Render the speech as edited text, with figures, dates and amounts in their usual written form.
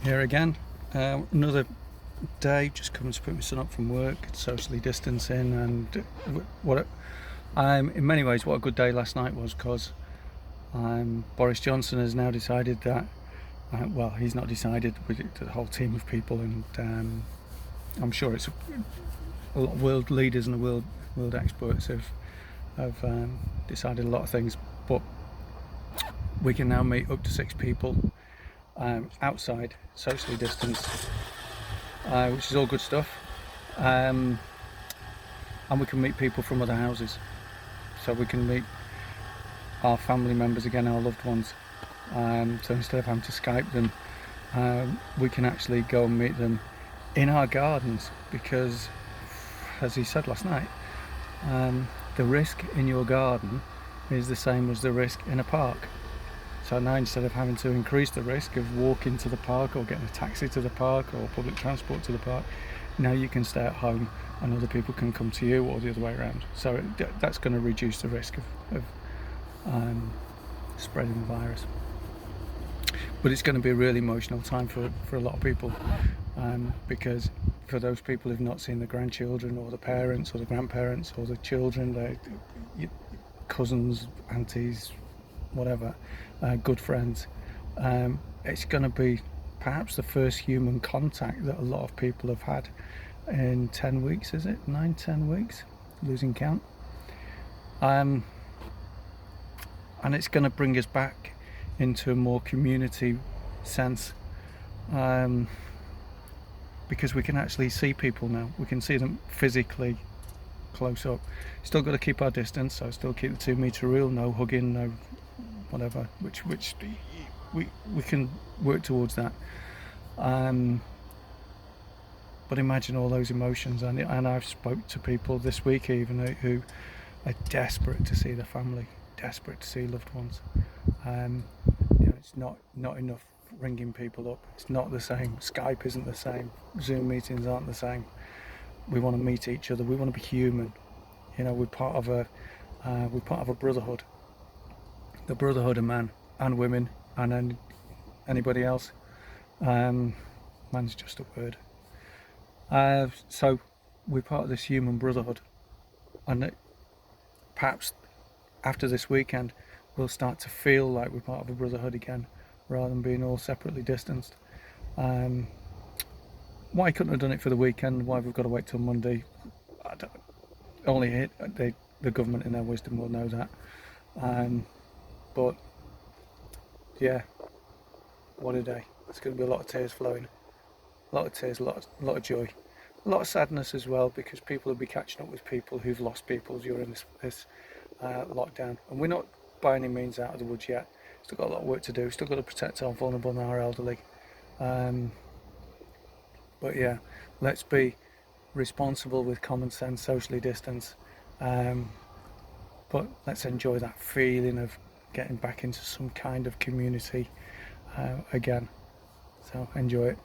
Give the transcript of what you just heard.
Here again, another day, just coming to pick my son up from work, socially distancing, and what I'm in many ways what a good day last night was, because Boris Johnson has now decided that well, he's not decided, with the whole team of people, and I'm sure it's a lot of world leaders and the world experts have decided a lot of things, but we can now meet up to 6 people outside, socially distanced, which is all good stuff. And we can meet people from other houses, so we can meet our family members again, our loved ones. So instead of having to Skype them, we can actually go and meet them in our gardens, because, as he said last night, the risk in your garden is the same as the risk in a park. So now, instead of having to increase the risk of walking to the park or getting a taxi to the park or public transport to the park, now you can stay at home and other people can come to you, or the other way around. So that's going to reduce the risk of spreading the virus. But it's going to be a really emotional time for a lot of people, because for those people who've not seen the grandchildren or the parents or the grandparents or the children, their cousins, aunties, whatever, good friends, it's going to be perhaps the first human contact that a lot of people have had in 10 weeks, is it? 9-10 weeks, losing count. And it's going to bring us back into a more community sense, because we can actually see people now. We can see them physically close up. Still got to keep our distance, so still keep the 2 meter rule, no hugging, no whatever, which we can work towards that. But imagine all those emotions, and I've spoke to people this week even who are desperate to see their family, desperate to see loved ones. It's not enough ringing people up. It's not the same. Skype isn't the same. Zoom meetings aren't the same. We want to meet each other. We want to be human. We're part of a brotherhood. The brotherhood of man and women and anybody else. Man's just a word. So we're part of this human brotherhood, and perhaps after this weekend we'll start to feel like we're part of a brotherhood again, rather than being all separately distanced. Why couldn't have done it for the weekend? Why we've got to wait till Monday? Only the government in their wisdom will know that. But yeah, what a day. There's going to be a lot of tears flowing, a lot of tears, a lot of joy, a lot of sadness as well, because people will be catching up with people who've lost people during this lockdown, and we're not by any means out of the woods yet. Still got a lot of work to do. Still got to protect our vulnerable and our elderly. But yeah, let's be responsible with common sense, socially distance, but let's enjoy that feeling of getting back into some kind of community again. So enjoy it.